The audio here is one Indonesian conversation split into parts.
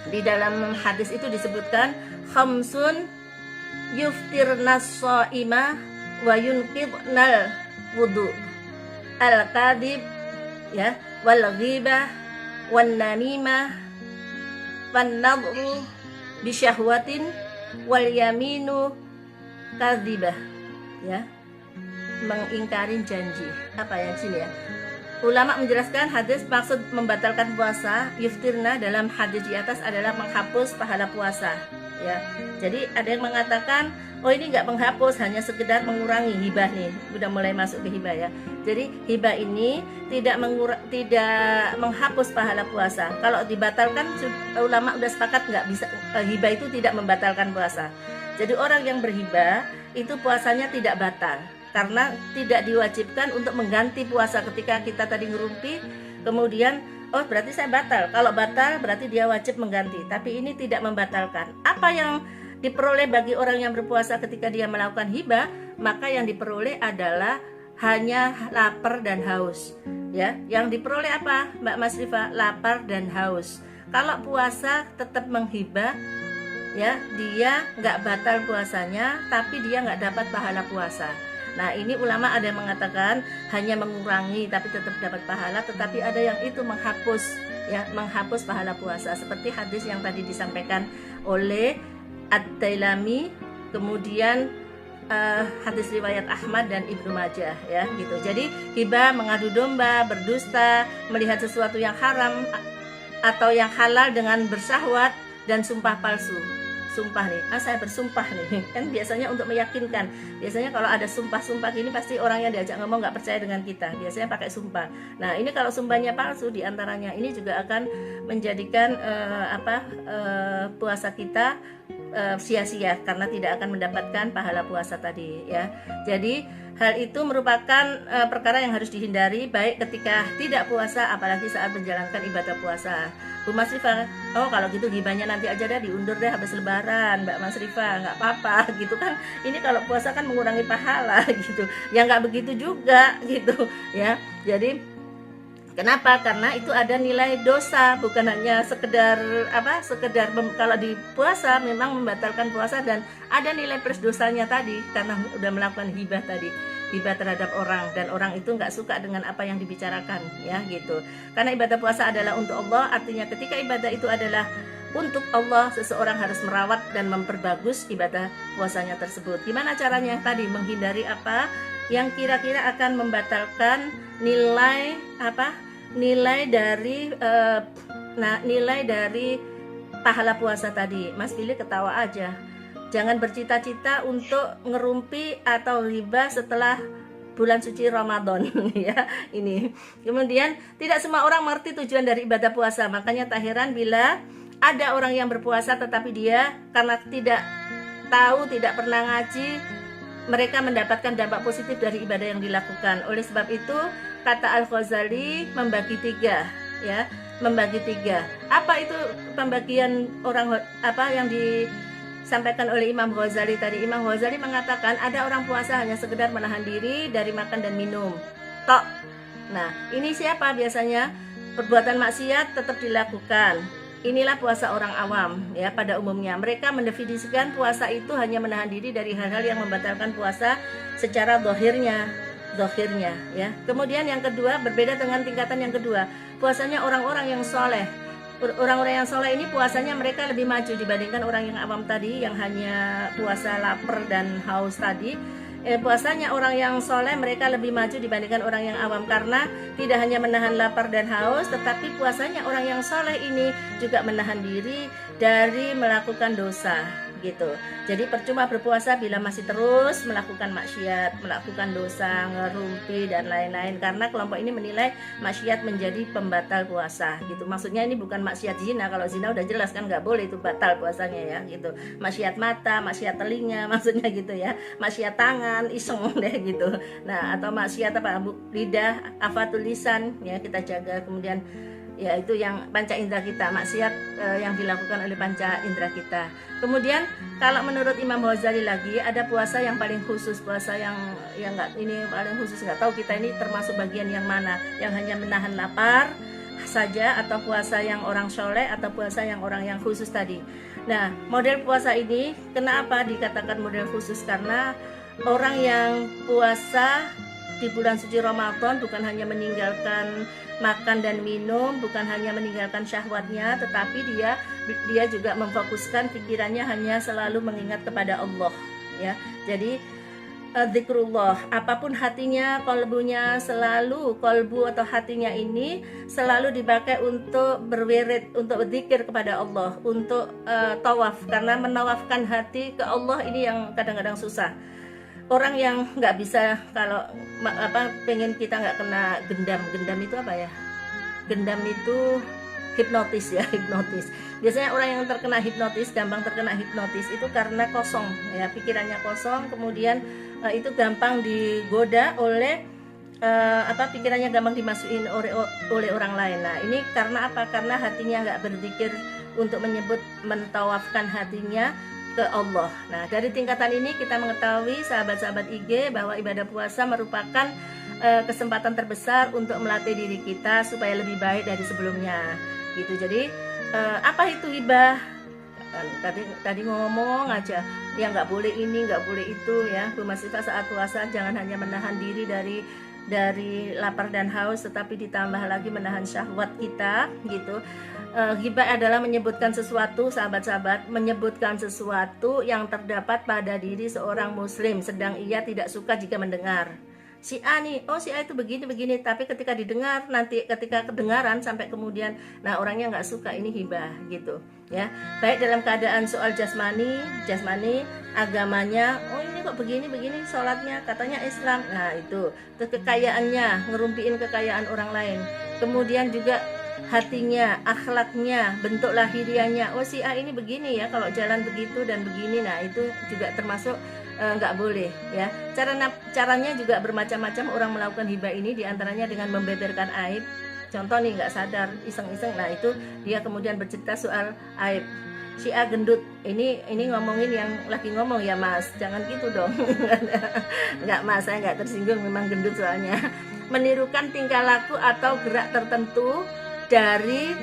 Di dalam hadis itu disebutkan khamsun yuftirnas shaima wa yunqidnal wudu, al-kadhib, ya, wal ghibah wan namimah wan nadru bisyahwatin wal yaminu kadzibah, ya, mengingkari janji. Apa yang sini ya? Ulama menjelaskan hadis maksud membatalkan puasa yuftirna dalam hadis di atas adalah menghapus pahala puasa, ya. Jadi ada yang mengatakan, oh ini nggak menghapus, hanya sekedar mengurangi hibah nih, udah mulai masuk ke hibah ya. Jadi hibah ini tidak menghapus pahala puasa. Kalau dibatalkan, ulama udah sepakat nggak bisa, hibah itu tidak membatalkan puasa. Jadi orang yang berhibah itu puasanya tidak batal, karena tidak diwajibkan untuk mengganti puasa ketika kita tadi ngerumpi, kemudian oh berarti saya batal. Kalau batal berarti dia wajib mengganti, tapi ini tidak membatalkan. Apa yang diperoleh bagi orang yang berpuasa ketika dia melakukan hibah? Maka yang diperoleh adalah hanya lapar dan haus, ya. Yang diperoleh apa, Mbak Masrifa? Lapar dan haus. Kalau puasa tetap menghibah, ya, dia nggak batal puasanya, tapi dia nggak dapat pahala puasa. Nah, ini ulama ada yang mengatakan hanya mengurangi tapi tetap dapat pahala, tetapi ada yang itu menghapus, ya, menghapus pahala puasa, seperti hadis yang tadi disampaikan oleh Ad-Dailami, kemudian hadis riwayat Ahmad dan Ibnu Majah, ya, gitu. Jadi hibah, mengadu domba, berdusta, melihat sesuatu yang haram atau yang halal dengan bersyahwat, dan sumpah palsu. Sumpah nih, saya bersumpah nih, kan biasanya untuk meyakinkan. Biasanya kalau ada sumpah-sumpah gini pasti orang yang diajak ngomong nggak percaya dengan kita, biasanya pakai sumpah. Nah ini kalau sumpahnya palsu, diantaranya ini juga akan menjadikan puasa kita sia-sia, karena tidak akan mendapatkan pahala puasa tadi, ya. Jadi hal itu merupakan perkara yang harus dihindari, baik ketika tidak puasa apalagi saat menjalankan ibadah puasa. Bu Masrifa, oh kalau gitu hibahnya nanti aja deh, diundur deh habis lebaran, Mbak Masrifa, nggak apa-apa gitu kan. Ini kalau puasa kan mengurangi pahala gitu. Ya nggak begitu juga gitu, ya. Jadi kenapa? Karena itu ada nilai dosa, bukan hanya sekedar kalau di puasa memang membatalkan puasa, dan ada nilai plus dosanya tadi karena udah melakukan hibah tadi, hibah terhadap orang, dan orang itu nggak suka dengan apa yang dibicarakan, ya gitu. Karena ibadah puasa adalah untuk Allah, artinya ketika ibadah itu adalah untuk Allah, seseorang harus merawat dan memperbagus ibadah puasanya tersebut. Gimana caranya? Tadi menghindari apa yang kira-kira akan membatalkan nilai nilai dari pahala puasa tadi. Mas Billy ketawa aja. Jangan bercita-cita untuk ngerumpi atau hibah setelah bulan suci Ramadan, ya. Ini. Kemudian tidak semua orang mengerti tujuan dari ibadah puasa. Makanya tak heran bila ada orang yang berpuasa tetapi dia karena tidak tahu, tidak pernah ngaji, mereka mendapatkan dampak positif dari ibadah yang dilakukan. Oleh sebab itu kata Al-Ghazali membagi tiga, ya, membagi tiga. Apa itu pembagian orang yang disampaikan oleh Imam Ghazali tadi? Imam Ghazali mengatakan ada orang puasa hanya sekedar menahan diri dari makan dan minum, tok. Nah, ini siapa biasanya? Perbuatan maksiat tetap dilakukan. Inilah puasa orang awam, ya, pada umumnya. Mereka mendefinisikan puasa itu hanya menahan diri dari hal-hal yang membatalkan puasa secara zahirnya, ya. Kemudian yang kedua, berbeda dengan tingkatan yang kedua, puasanya orang-orang yang soleh. Orang-orang yang soleh ini puasanya mereka lebih maju dibandingkan orang yang awam tadi, yang hanya puasa lapar dan haus tadi. Puasanya orang yang soleh mereka lebih maju dibandingkan orang yang awam, karena tidak hanya menahan lapar dan haus, tetapi puasanya orang yang soleh ini juga menahan diri dari melakukan dosa, gitu. Jadi percuma berpuasa bila masih terus melakukan maksiat, melakukan dosa, ngerumpi dan lain-lain, karena kelompok ini menilai maksiat menjadi pembatal puasa, gitu. Maksudnya ini bukan maksiat zina. Kalau zina udah jelas kan nggak boleh, itu batal puasanya, ya, gitu. Maksiat mata, maksiat telinga, maksudnya gitu, ya. Maksiat tangan, iseng deh gitu. Nah, atau maksiat lidah, afatul lisan, ya, kita jaga. Kemudian ya itu yang panca indera kita, maksiat yang dilakukan oleh panca indera kita. Kemudian kalau menurut Imam Ghazali lagi ada puasa yang paling khusus, puasa yang nggak, ini paling khusus, nggak tahu kita ini termasuk bagian yang mana, yang hanya menahan lapar saja, atau puasa yang orang soleh, atau puasa yang orang yang khusus tadi. Nah, model puasa ini kenapa dikatakan model khusus? Karena orang yang puasa di bulan suci Ramadan bukan hanya meninggalkan makan dan minum, bukan hanya meninggalkan syahwatnya, tetapi dia juga memfokuskan pikirannya hanya selalu mengingat kepada Allah, ya. Jadi zikrullah, apapun hatinya, kolbunya selalu, kolbu atau hatinya ini selalu dipakai untuk berwirid, untuk berzikir kepada Allah, untuk tawaf, karena menawafkan hati ke Allah ini yang kadang-kadang susah. Orang yang nggak bisa, kalau pengen kita nggak kena gendam itu apa ya? Gendam itu hipnotis ya, hipnotis. Biasanya orang yang terkena hipnotis, gampang terkena hipnotis itu karena kosong ya, pikirannya kosong, kemudian itu gampang digoda oleh pikirannya gampang dimasukin oleh orang lain. Nah, ini karena apa? Karena hatinya nggak berzikir untuk mentawafkan hatinya ke Allah. Nah, dari tingkatan ini kita mengetahui, sahabat-sahabat IG, bahwa ibadah puasa merupakan kesempatan terbesar untuk melatih diri kita supaya lebih baik dari sebelumnya gitu. Jadi apa itu hibah? Tadi ngomong aja ya, nggak boleh ini, nggak boleh itu ya. Bu Masifah, saat puasa jangan hanya menahan diri dari lapar dan haus, tetapi ditambah lagi menahan syahwat kita gitu. Hibah adalah menyebutkan sesuatu, sahabat-sahabat, menyebutkan sesuatu yang terdapat pada diri seorang muslim sedang ia tidak suka jika mendengar. Si A nih, oh si A itu begini, tapi ketika didengar, nanti ketika kedengaran sampai kemudian, nah orangnya nggak suka, ini hibah gitu ya. Baik dalam keadaan soal jasmani, agamanya, oh ini kok begini, sholatnya katanya Islam, nah itu. Terus kekayaannya, ngerumpiin kekayaan orang lain. Kemudian juga hatinya, akhlaknya, bentuk lahirianya, oh si A ini begini ya, kalau jalan begitu dan begini, nah itu juga termasuk nggak boleh ya. Caranya juga bermacam-macam orang melakukan hibah ini, diantaranya dengan membeberkan aib. Contoh nih, nggak sadar, iseng-iseng, nah itu dia kemudian bercerita soal aib. Si A gendut, ini ngomongin yang lagi ngomong ya Mas, jangan gitu dong. Nggak Mas, saya nggak tersinggung, memang gendut soalnya. Menirukan tingkah laku atau gerak tertentu dari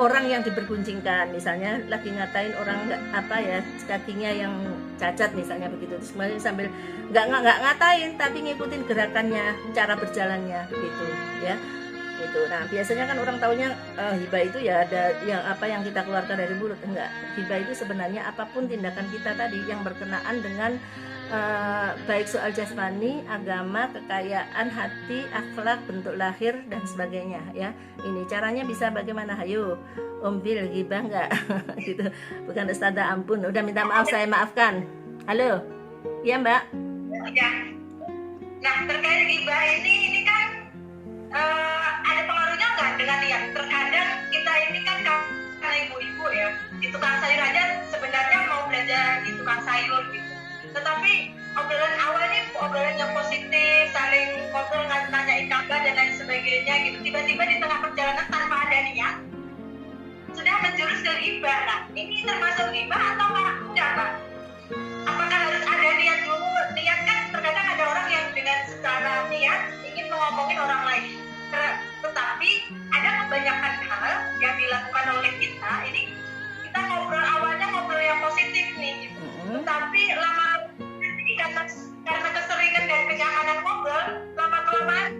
orang yang diberguncingkan, misalnya lagi ngatain orang kakinya yang cacat misalnya begitu, terus kemudian sambil nggak ngatain tapi ngikutin gerakannya, cara berjalannya begitu ya gitu. Nah, biasanya kan orang taunya hibah itu ya ada yang kita keluarkan dari mulut. Enggak, hibah itu sebenarnya apapun tindakan kita tadi yang berkenaan dengan baik soal jasmani, agama, kekayaan hati, akhlak, bentuk lahir dan sebagainya ya. Ini caranya bisa bagaimana? Hayo, Om Bil, gibah enggak? Gitu. Bukan Ustazah, ampun. Udah minta maaf, saya maafkan. Halo. Iya, Mbak. Ya. Nah, terkait gibah ini kan ada pengaruhnya enggak dengan niat? Terkadang kita ini kan karena ibu-ibu ya, di tukang sayur aja sebenarnya mau belajar di tukang sayur gitu. Tetapi obrolan awalnya obrolan yang positif, saling ngobrol, nanyain kabar dan lain sebagainya gitu. Tiba-tiba di tengah perjalanan tanpa ada niat sudah menjurus ke ghibah. Nah, ini termasuk ghibah atau enggak, Pak? Apakah harus ada niat dulu? Niat kan terkadang ada orang yang dengan secara niat ingin mengomongin orang lain. Tetapi ada kebanyakan hal yang dilakukan oleh kita. Ini kita ngobrol awalnya ngobrol yang positif nih gitu. Tetapi karena keseringan dan kenyamanan ngobrol, lama-kelamaan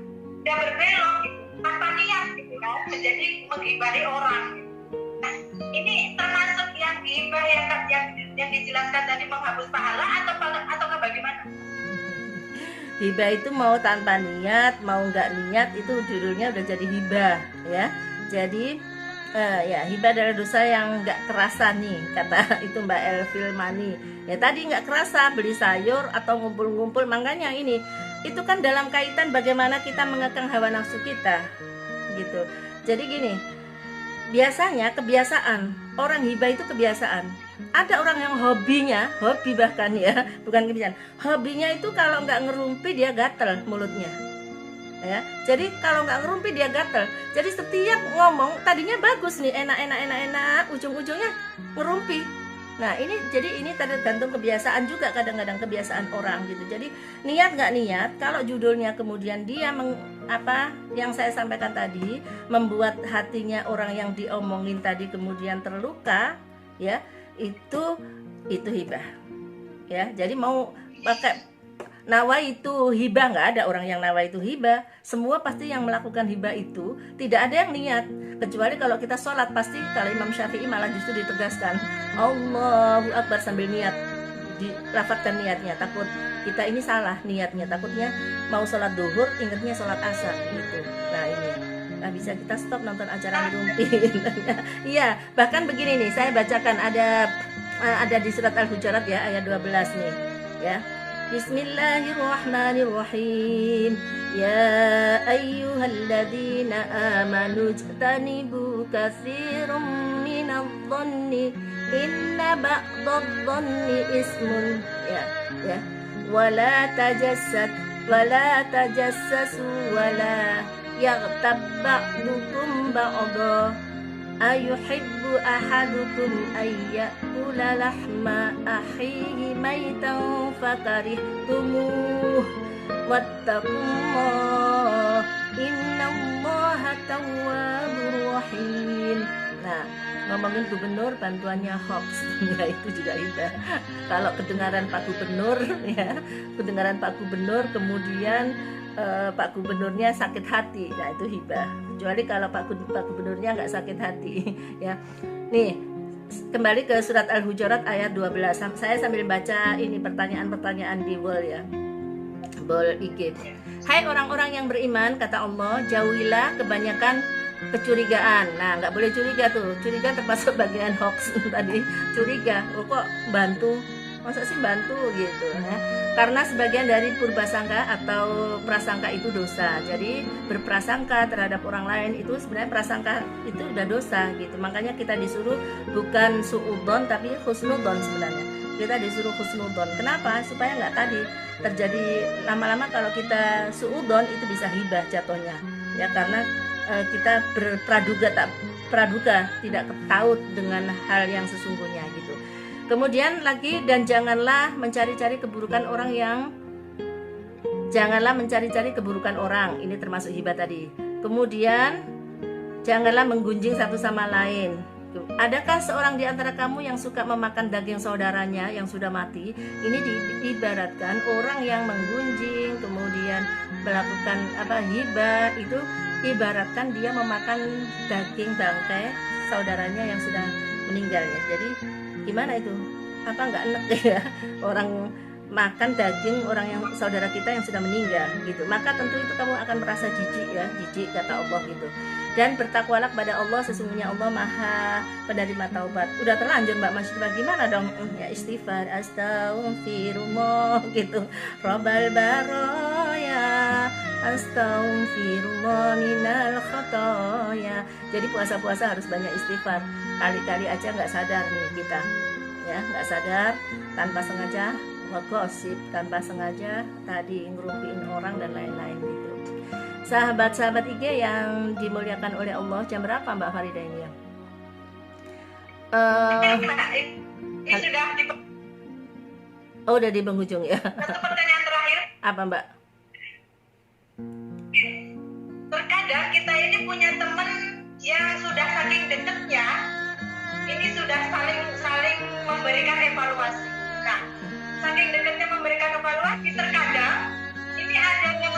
dia berbelok gitu, tanpa niat gitu kan, menjadi menggibahi orang gitu. Nah, ini termasuk yang ghibah yang dijelaskan tadi menghapus pahala atau bagaimana? Hibah itu mau tanpa niat, mau nggak niat, itu judulnya udah jadi hibah ya. Jadi ya, hibah adalah dosa yang nggak kerasa nih, kata itu Mbak Elvilmani. Ya tadi nggak kerasa, beli sayur atau ngumpul-ngumpul, makanya itu kan dalam kaitan bagaimana kita mengekang hawa nafsu kita, gitu. Jadi gini, biasanya kebiasaan, orang hibah itu kebiasaan. Ada orang yang hobi bahkan ya, bukan kebiasaan. Hobinya itu kalau nggak ngerumpi dia gatel mulutnya. Ya, jadi kalau nggak ngerumpi dia gatel. Jadi setiap ngomong tadinya bagus nih, enak, ujung-ujungnya ngerumpi. Nah ini tergantung kebiasaan juga, kadang-kadang kebiasaan orang gitu. Jadi niat nggak niat, kalau judulnya kemudian dia yang saya sampaikan tadi membuat hatinya orang yang diomongin tadi kemudian terluka, ya itu hibah. Ya, jadi mau pakai nawa itu hibah, nggak ada orang yang nawa itu hibah. Semua pasti yang melakukan hibah itu tidak ada yang niat, kecuali kalau kita sholat pasti kalau Imam Syafi'i malah justru ditegaskan Allahu Akbar sambil niat, dilafadzkan niatnya, takut kita ini salah niatnya, takutnya mau sholat duhur ingatnya sholat asar gitu. Nah ini bisa kita stop nonton acara Ngerumpin. Iya, bahkan begini nih, saya bacakan ada di surat Al-Hujurat ya, ayat 12 nih ya. Bismillahirrahmanirrahim. Ya ayyuhalladzina amanu ijtanibu katsiran minadh-dhanni inna ba'dadh-dhanni ismun. Ya. Wala tajassasu wala yaghtab ba'dukum ba'dha. Ayuhibbu ahadukum ayyakula lahma akhihi maitan fakarihtumuh wattaqullah innallaha tawwabur rahim. Nah, ngomongin gubernur bantuannya hoax ya, itu juga hibah. Kalau kedengaran Pak Gubernur ya, kemudian Pak Gubernurnya sakit hati, nah itu hibah. Kecuali kalau Pak Gubernurnya nggak sakit hati ya. Nih kembali ke surat Al-Hujurat ayat 12. Saya sambil baca ini pertanyaan-pertanyaan di wall ya, wall IG. Hai orang-orang yang beriman, kata Allah, jauhilah kebanyakan kecurigaan. Nah nggak boleh curiga tuh, curiga termasuk bagian hoax tadi. Curiga, kok bantu, masa sih bantu gitu ya. Karena sebagian dari purbasangka atau prasangka itu dosa. Jadi berprasangka terhadap orang lain itu sebenarnya prasangka itu udah dosa gitu. Makanya kita disuruh bukan suudzon tapi husnudzon sebenarnya. Kita disuruh husnudzon. Kenapa? Supaya nggak tadi terjadi lama-lama kalau kita suudzon itu bisa hibah jatuhnya. Ya karena kita praduga tidak tahu dengan hal yang sesungguhnya gitu. Kemudian lagi, dan janganlah mencari-cari keburukan orang. Ini termasuk hibah tadi. Kemudian janganlah menggunjing satu sama lain. Adakah seorang di antara kamu yang suka memakan daging saudaranya yang sudah mati? Ini diibaratkan orang yang menggunjing kemudian melakukan hibah, itu ibaratkan dia memakan daging bangkai saudaranya yang sudah meninggal ya. Jadi gimana itu? Apa nggak enak ya orang makan daging orang yang saudara kita yang sudah meninggal gitu? Maka tentu itu kamu akan merasa jijik ya, jijik kata Allah gitu. Dan bertakwalah kepada Allah, sesungguhnya Allah Maha penerima taubat. Udah terlanjur Mbak Masyifa, gimana dong? Ya istighfar, astaghfirullah gitu. Robbal baroya, astaghfirullah minal khotoya. Jadi puasa-puasa harus banyak istighfar. Kali-kali aja nggak sadar nih kita, ya nggak sadar, tanpa sengaja ngegosip, tanpa sengaja tadi ngerumpiin orang dan lain-lain gitu. Sahabat-sahabat IG yang dimuliakan oleh Allah, jam berapa Mbak Farida ini ya? Ini sudah di udah di penghujung ya. satu pertanyaan terakhir. Apa Mbak? Terkadang kita ini punya teman yang sudah saking deketnya, ini sudah saling memberikan evaluasi. Nah, saking dekatnya memberikan evaluasi, terkadang ini ada yang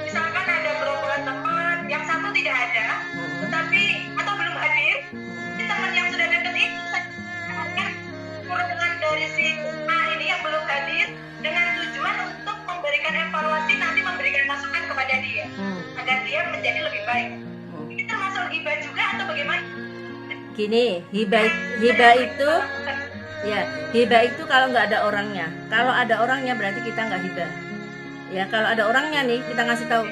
misalkan ada gerombolan teman, yang satu tidak ada, tetapi atau belum hadir. Ini teman yang sudah dekat ini kekurangan dari si A ini yang belum hadir dengan tujuan untuk memberikan evaluasi, nanti memberikan masukan kepada dia agar dia menjadi lebih baik. Ini termasuk hibah juga atau bagaimana? Gini, hibah itu ya, hibah itu kalau nggak ada orangnya. Kalau ada orangnya berarti kita nggak hibah. Ya, kalau ada orangnya nih, kita ngasih tahu,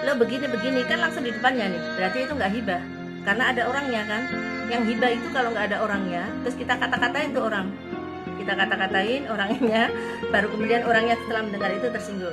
lo begini kan langsung di depannya nih, berarti itu nggak hibah. Karena ada orangnya kan. Yang hibah itu kalau nggak ada orangnya, terus kita kata-katain tuh orang. Kita kata-katain orangnya, baru kemudian orangnya setelah mendengar itu tersinggung.